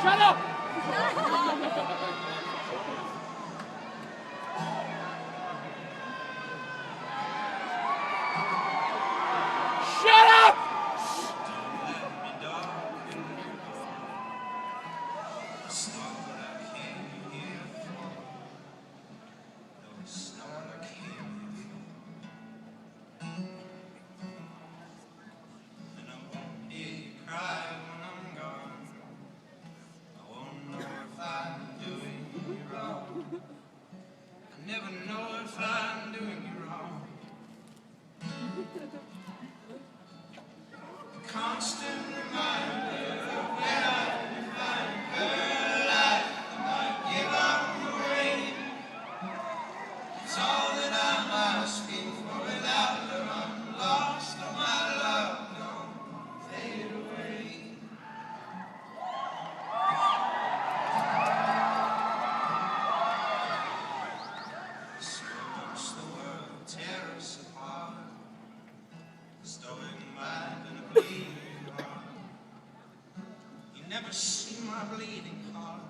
Shut up! Shut up! Never know if I'm doing you wrong. Constant reminder of where I've been finding her life. I might give up the rain. It's all that I'm asking for. Without her, I'm lost. All my love don't fade away. Tear us apart, a stoic mind and a bleeding heart. You never see my bleeding heart.